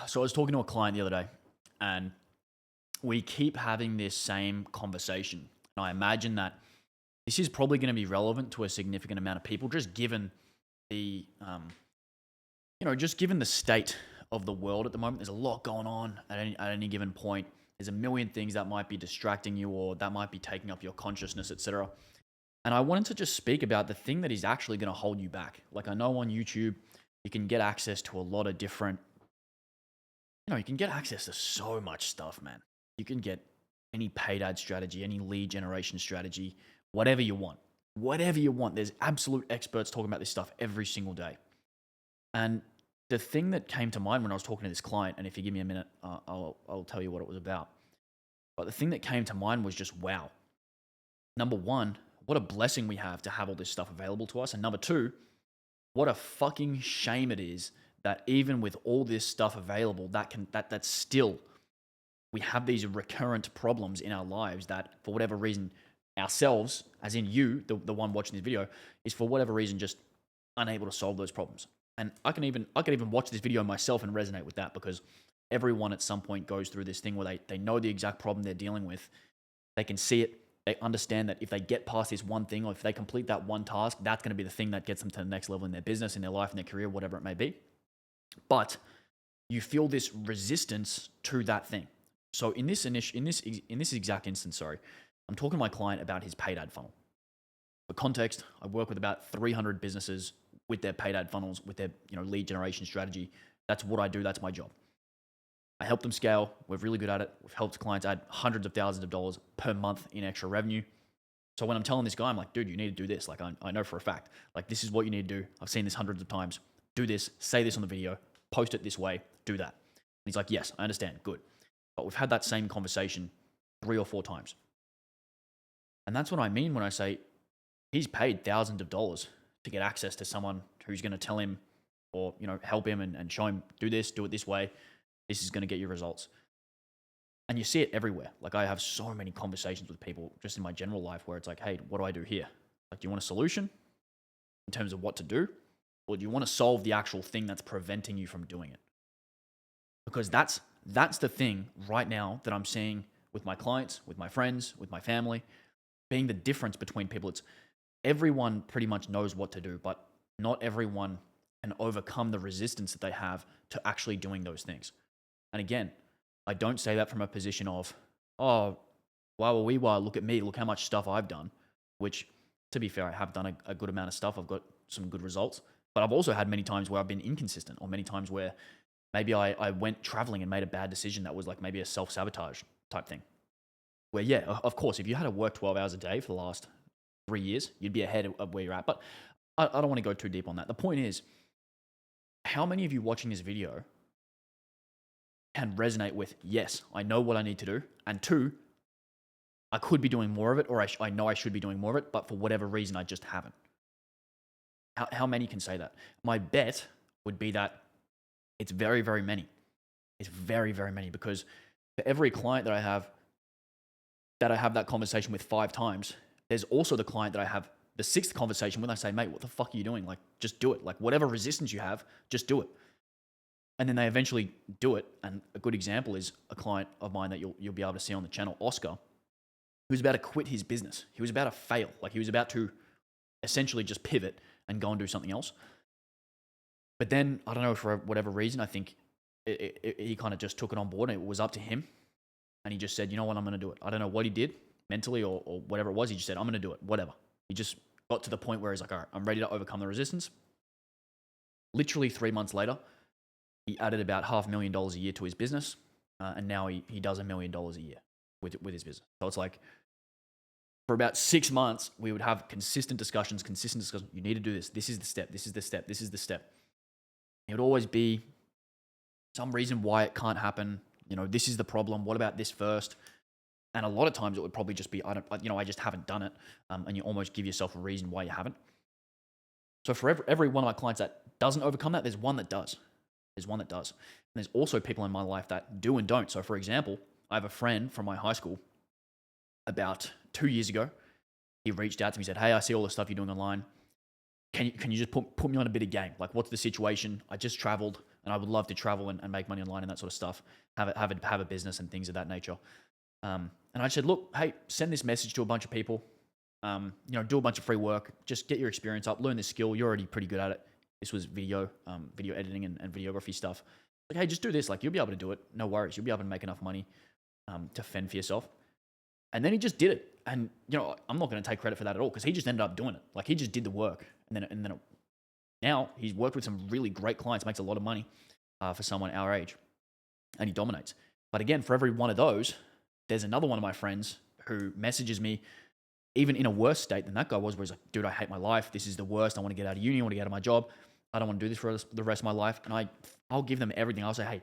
So I was talking to a client the other day, and we keep having this same conversation. And I imagine that this is probably going to be relevant to a significant amount of people, just given the, just given the state of the world at the moment. There's a lot going on at any given point. There's a million things that might be distracting you or that might be taking up your consciousness, etc. And I wanted to just speak about the thing that is actually going to hold you back. Like I know on YouTube, you can get access to a lot of different you can get access to so much stuff, man. You can get any paid ad strategy, any lead generation strategy, whatever you want. Whatever you want. There's absolute experts talking about this stuff every single day. And the thing that came to mind when I was talking to this client, and if you give me a minute, I'll tell you what it was about. But the thing that came to mind was just, wow. Number one, what a blessing we have to have all this stuff available to us. And number two, what a fucking shame it is that even with all this stuff available, that's still, we have these recurrent problems in our lives that for whatever reason, ourselves, as in you, the one watching this video, is for whatever reason just unable to solve those problems. And I can even watch this video myself and resonate with that, because everyone at some point goes through this thing where they know the exact problem they're dealing with. They can see it. They understand that if they get past this one thing, or if they complete that one task, that's going to be the thing that gets them to the next level in their business, in their life, in their career, whatever it may be. But you feel this resistance to that thing. So in this exact instance, I'm talking to my client about his paid ad funnel. For context, I work with about 300 businesses with their paid ad funnels, with their lead generation strategy. That's what I do. That's my job. I help them scale. We're really good at it. We've helped clients add hundreds of thousands of dollars per month in extra revenue. So when I'm telling this guy, I'm like, dude, you need to do this. Like I know for a fact, like this is what you need to do. I've seen this hundreds of times. Do this, say this on the video, post it this way, do that. And he's like, yes, I understand. Good. But we've had that same conversation 3 or 4 times. And that's what I mean when I say he's paid thousands of dollars to get access to someone who's going to tell him or, help him and show him, do this, do it this way. This is going to get you results. And you see it everywhere. Like I have so many conversations with people just in my general life where it's like, hey, what do I do here? Like, do you want a solution in terms of what to do? Or do you want to solve the actual thing that's preventing you from doing it? Because that's the thing right now that I'm seeing with my clients, with my friends, with my family, being the difference between people. It's everyone pretty much knows what to do, but not everyone can overcome the resistance that they have to actually doing those things. And again, I don't say that from a position of, oh, wow, look at me, look how much stuff I've done, which, to be fair, I have done a good amount of stuff. I've got some good results. But I've also had many times where I've been inconsistent, or many times where maybe I went traveling and made a bad decision that was like maybe a self-sabotage type thing. Where, yeah, of course, if you had to work 12 hours a day for the last 3 years, you'd be ahead of where you're at. But I don't want to go too deep on that. The point is, how many of you watching this video can resonate with, yes, I know what I need to do, and 2, I could be doing more of it, or I know I should be doing more of it, but for whatever reason, I just haven't. How many can say that? My bet would be that it's very, very many. It's very, very many, because for every client that I have that conversation with 5 times, there's also the client that I have the 6th conversation with. I say, mate, what the fuck are you doing? Like, just do it. Like, whatever resistance you have, just do it. And then they eventually do it. And a good example is a client of mine that you'll be able to see on the channel, Oscar, who's about to quit his business. He was about to fail. Like, he was about to essentially just pivot and go and do something else. But then, I don't know, for whatever reason, I think he kind of just took it on board, and it was up to him. And he just said, you know what, I'm going to do it. I don't know what he did mentally or whatever it was. He just said, I'm going to do it, whatever. He just got to the point where he's like, all right, I'm ready to overcome the resistance. Literally 3 months later, he added about $500,000 a year to his business. And now he does $1 million a year with his business. So it's like, for about 6 months, we would have consistent discussions. You need to do this. This is the step. This is the step. This is the step. It would always be some reason why it can't happen. This is the problem. What about this first? And a lot of times it would probably just be, I just haven't done it. And you almost give yourself a reason why you haven't. So for every one of my clients that doesn't overcome that, there's one that does. There's one that does. And there's also people in my life that do and don't. So for example, I have a friend from my high school. About 2 years ago, he reached out to me and said, hey, I see all the stuff you're doing online. Can you just put me on a bit of game? Like, what's the situation? I just traveled. and I would love to travel and make money online and that sort of stuff, have a business and things of that nature. And I said, look, hey, send this message to a bunch of people. Do a bunch of free work, just get your experience up, learn this skill. You're already pretty good at it. This was video editing and videography stuff. Like, hey, just do this. Like, you'll be able to do it. No worries. You'll be able to make enough money to fend for yourself. And then he just did it. And, I'm not going to take credit for that at all because he just ended up doing it. Like, he just did the work. Now he's worked with some really great clients, makes a lot of money for someone our age, and he dominates. But again, for every one of those, there's another one of my friends who messages me even in a worse state than that guy was, where he's like, dude, I hate my life. This is the worst. I want to get out of uni. I want to get out of my job. I don't want to do this for the rest of my life. And I'll give them everything. I'll say, hey,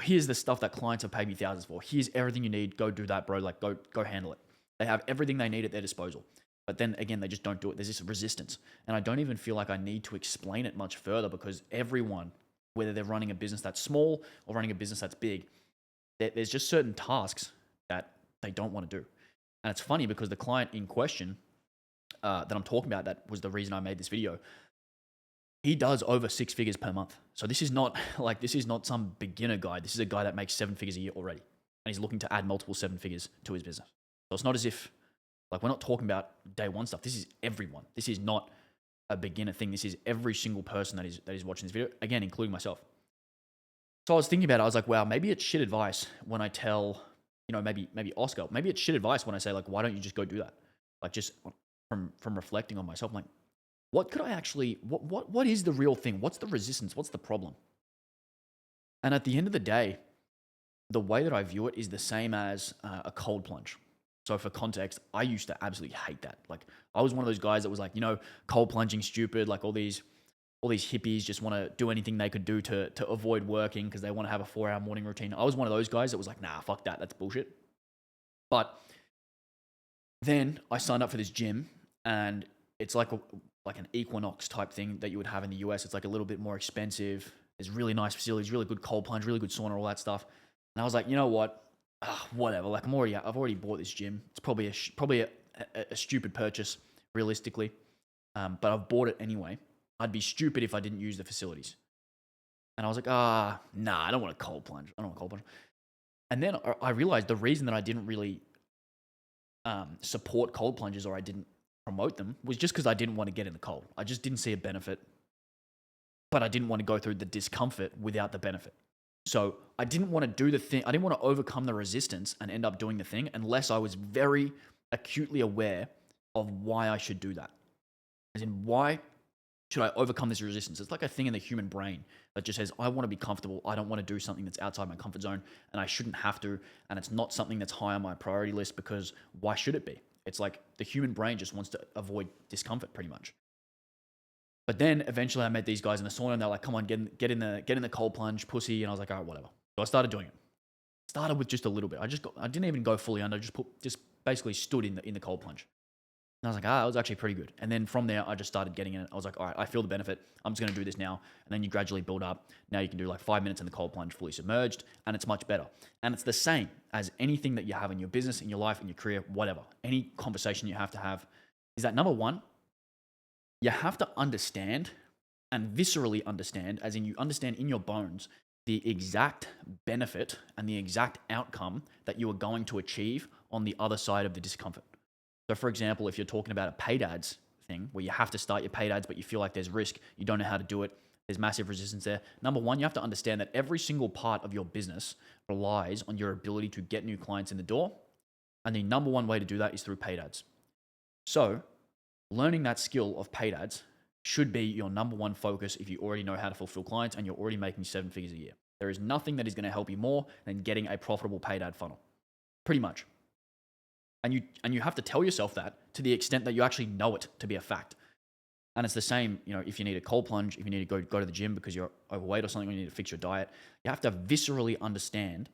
here's the stuff that clients have paid me thousands for. Here's everything you need. Go do that, bro. Like, go handle it. They have everything they need at their disposal. But then again, they just don't do it. There's this resistance. And I don't even feel like I need to explain it much further because everyone, whether they're running a business that's small or running a business that's big, there's just certain tasks that they don't want to do. And it's funny because the client in question that I'm talking about, that was the reason I made this video, he does over 6 figures per month. So this is not some beginner guy. This is a guy that makes 7 figures a year already. And he's looking to add multiple 7 figures to his business. So it's not as if, like, we're not talking about day one stuff. This is everyone. This is not a beginner thing. This is every single person that is watching this video, again, including myself. So I was thinking about it. I was like, wow, maybe it's shit advice when I tell, maybe Oscar, maybe it's shit advice when I say, like, why don't you just go do that? Like, just from reflecting on myself, I'm like, what could I actually, what is the real thing? What's the resistance? What's the problem? And at the end of the day, the way that I view it is the same as a cold plunge. So for context, I used to absolutely hate that. Like, I was one of those guys that was like, cold plunging stupid, like all these hippies just want to do anything they could do to avoid working because they want to have a 4-hour morning routine. I was one of those guys that was like, nah, fuck that. That's bullshit. But then I signed up for this gym, and it's like an Equinox type thing that you would have in the US. It's like a little bit more expensive. There's really nice facilities, really good cold plunge, really good sauna, all that stuff. And I was like, you know what? Whatever. Like, I've already bought this gym. It's probably a stupid purchase, realistically. But I've bought it anyway. I'd be stupid if I didn't use the facilities. And I was like, nah, I don't want a cold plunge. And then I realized the reason that I didn't really support cold plunges, or I didn't promote them, was just because I didn't want to get in the cold. I just didn't see a benefit, but I didn't want to go through the discomfort without the benefit. So I didn't want to do the thing. I didn't want to overcome the resistance and end up doing the thing unless I was very acutely aware of why I should do that. As in, why should I overcome this resistance? It's like a thing in the human brain that just says, I want to be comfortable. I don't want to do something that's outside my comfort zone, and I shouldn't have to. And it's not something that's high on my priority list because why should it be? It's like the human brain just wants to avoid discomfort pretty much. But then eventually I met these guys in the sauna, and they're like, come on, get in the cold plunge, pussy. And I was like, all right, whatever. So I started doing it. Started with just a little bit. I didn't even go fully under, just basically stood in the cold plunge. And I was like, it was actually pretty good. And then from there, I just started getting in it. I was like, all right, I feel the benefit. I'm just going to do this now. And then you gradually build up. Now you can do like 5 minutes in the cold plunge, fully submerged, and it's much better. And it's the same as anything that you have in your business, in your life, in your career, whatever. Any conversation you have to have is that, number one, you have to understand, and viscerally understand, as in you understand in your bones, the exact benefit and the exact outcome that you are going to achieve on the other side of the discomfort. So for example, if you're talking about a paid ads thing where you have to start your paid ads, but you feel like there's risk, you don't know how to do it, there's massive resistance there. Number one, you have to understand that every single part of your business relies on your ability to get new clients in the door. And the number one way to do that is through paid ads. So learning that skill of paid ads should be your number one focus if you already know how to fulfill clients and you're already making 7 figures a year. There is nothing that is going to help you more than getting a profitable paid ad funnel. Pretty much. And you have to tell yourself that to the extent that you actually know it to be a fact. And it's the same, if you need a cold plunge, if you need to go to the gym because you're overweight or something, or you need to fix your diet, you have to viscerally understand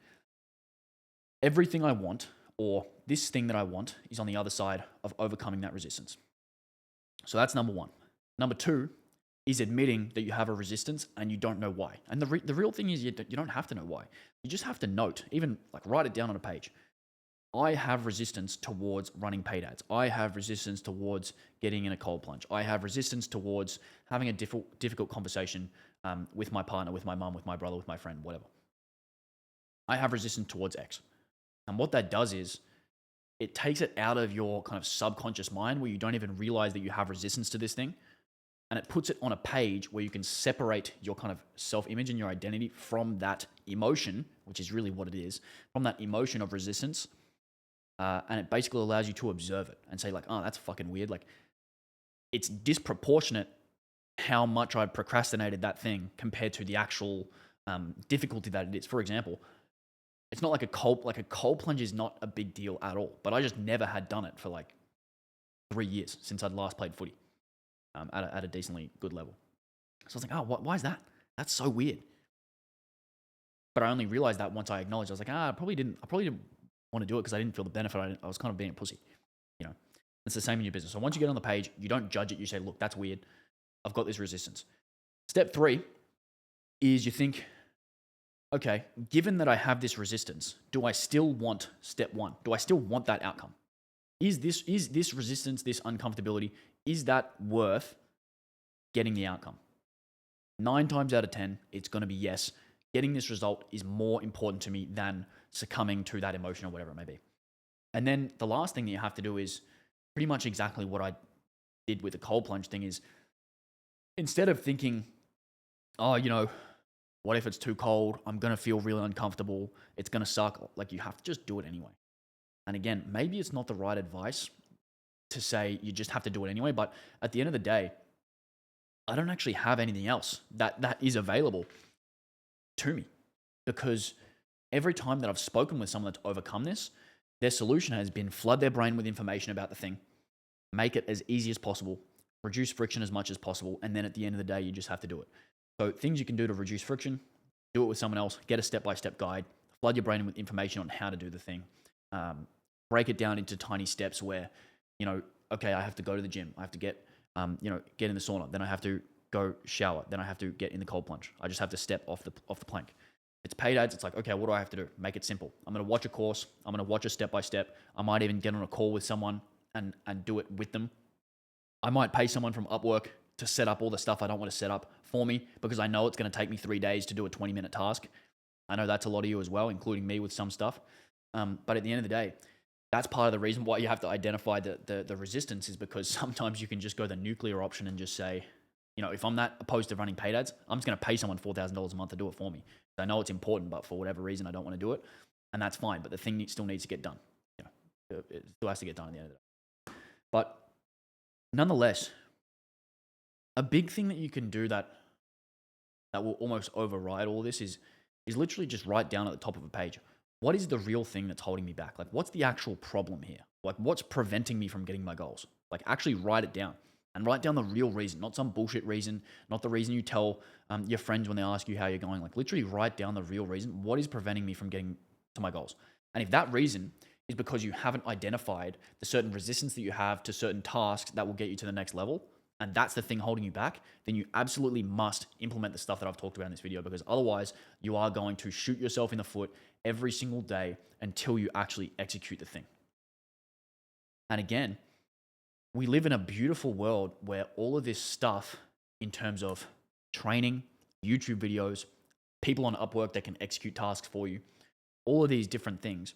everything I want, or this thing that I want, is on the other side of overcoming that resistance. So that's number one. Number two is admitting that you have a resistance and you don't know why. And the real thing is you don't have to know why. You just have to note, even like write it down on a page. I have resistance towards running paid ads. I have resistance towards getting in a cold plunge. I have resistance towards having a difficult conversation with my partner, with my mum, with my brother, with my friend, whatever. I have resistance towards X. And what that does is it takes it out of your kind of subconscious mind where you don't even realize that you have resistance to this thing. And it puts it on a page where you can separate your kind of self-image and your identity from that emotion, which is really what it is, from that emotion of resistance. And it basically allows you to observe it and say like, oh, that's fucking weird. Like, it's disproportionate how much I've procrastinated that thing compared to the actual difficulty that it is. For example, it's not like a cold plunge is not a big deal at all, but I just never had done it for like 3 years since I'd last played footy at a decently good level. So I was like, oh, why is that? That's so weird. But I only realized that once I acknowledged. I was like, I probably didn't want to do it because I didn't feel the benefit. I was kind of being a pussy, you know. It's the same in your business. So once you get on the page, you don't judge it. You say, look, that's weird. I've got this resistance. Step 3 is you think, okay, given that I have this resistance, do I still want step 1? Do I still want that outcome? Is this resistance, this uncomfortability, is that worth getting the outcome? 9 times out of 10, it's going to be yes. Getting this result is more important to me than succumbing to that emotion or whatever it may be. And then the last thing that you have to do is pretty much exactly what I did with the cold plunge thing is instead of thinking, oh, you know, what if it's too cold? I'm going to feel really uncomfortable. It's going to suck. Like, you have to just do it anyway. And again, maybe it's not the right advice to say you just have to do it anyway. But at the end of the day, I don't actually have anything else that is available to me, because every time that I've spoken with someone that's overcome this, their solution has been flood their brain with information about the thing, make it as easy as possible, reduce friction as much as possible, and then at the end of the day, you just have to do it. So things you can do to reduce friction, do it with someone else, get a step-by-step guide, flood your brain with information on how to do the thing, break it down into tiny steps where, you know, okay, I have to go to the gym, I have to get in the sauna, then I have to go shower, then I have to get in the cold plunge. I just have to step off the plank. It's paid ads. It's like, okay, what do I have to do? Make it simple. I'm going to watch a course. I'm going to watch a step-by-step. I might even get on a call with someone and do it with them. I might pay someone from Upwork to set up all the stuff I don't want to set up for me because I know it's going to take me 3 days to do a 20-minute task. I know that's a lot of you as well, including me with some stuff. But at the end of the day, that's part of the reason why you have to identify the resistance, is because sometimes you can just go the nuclear option and just say, you know, if I'm that opposed to running paid ads, I'm just going to pay someone $4,000 a month to do it for me. I know it's important, but for whatever reason, I don't want to do it. And that's fine. But the thing still needs to get done. You know, it still has to get done at the end of the day. But nonetheless, a big thing that you can do that will almost override all this is literally just write down at the top of a page, what is the real thing that's holding me back? Like, what's the actual problem here? Like, what's preventing me from getting my goals? Like, actually write it down. And write down the real reason, not some bullshit reason, not the reason you tell your friends when they ask you how you're going. Like, literally write down the real reason. What is preventing me from getting to my goals? And if that reason is because you haven't identified the certain resistance that you have to certain tasks that will get you to the next level, and that's the thing holding you back, then you absolutely must implement the stuff that I've talked about in this video, because otherwise you are going to shoot yourself in the foot every single day until you actually execute the thing. And again, we live in a beautiful world where all of this stuff in terms of training, YouTube videos, people on Upwork that can execute tasks for you, all of these different things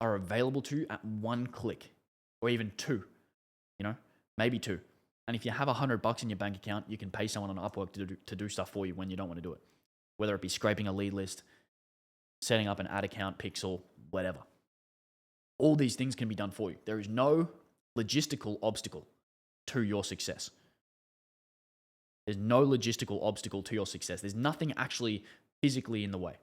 are available to you at one click, or even 2, you know, maybe 2. And if you have $100 in your bank account, you can pay someone on Upwork to do stuff for you when you don't want to do it. Whether it be scraping a lead list, setting up an ad account, pixel, whatever. All these things can be done for you. There is no logistical obstacle to your success. There's no logistical obstacle to your success. There's nothing actually physically in the way.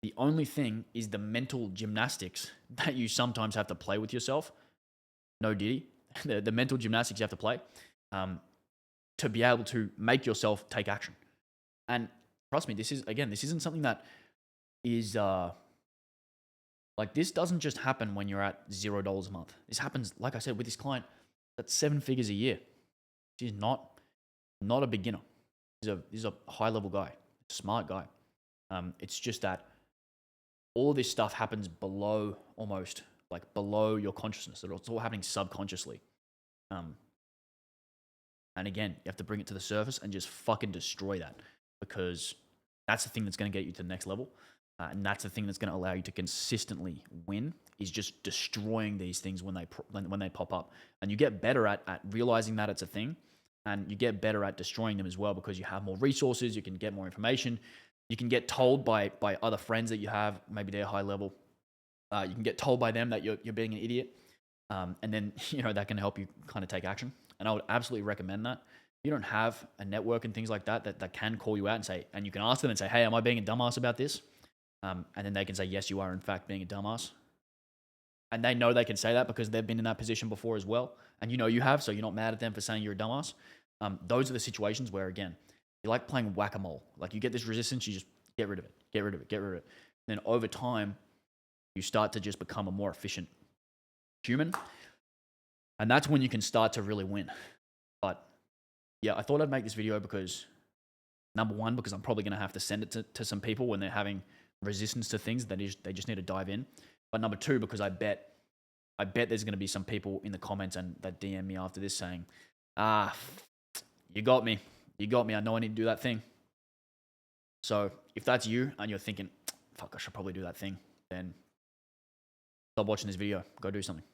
The only thing is the mental gymnastics that you sometimes have to play with yourself. No diddy. The mental gymnastics you have to play to be able to make yourself take action. And trust me, this isn't something that is like, this doesn't just happen when you're at $0 a month. This happens, like I said, with this client that's 7 figures a year. He's not a beginner. He's a high level guy, smart guy. It's just that all this stuff happens below your consciousness. It's all happening subconsciously. And again, you have to bring it to the surface and just fucking destroy that. because that's the thing that's going to get you to the next level. And that's the thing that's going to allow you to consistently win, is just destroying these things when they pop up. And you get better at realizing that it's a thing, and you get better at destroying them as well, because you have more resources, you can get more information, you can get told by other friends that you have, maybe they're high level. You can get told by them that you're being an idiot, and then that can help you kind of take action. And I would absolutely recommend that. If you don't have a network and things like that can call you out and say, and you can ask them and say, hey, am I being a dumbass about this? And then they can say, yes, you are in fact being a dumbass. And they know they can say that because they've been in that position before as well. And you have, so you're not mad at them for saying you're a dumbass. Those are the situations where, again, you're like playing whack-a-mole. Like, you get this resistance, you just get rid of it, get rid of it, get rid of it. And then over time, you start to just become a more efficient human. And that's when you can start to really win. But yeah, I thought I'd make this video because, number one, because I'm probably going to have to send it to some people when they're having resistance to things that they just need to dive in. But number two, because I bet there's going to be some people in the comments and that DM me after this saying, you got me, I know I need to do that thing. So if that's you and you're thinking, fuck, I should probably do that thing, then stop watching this video, go do something.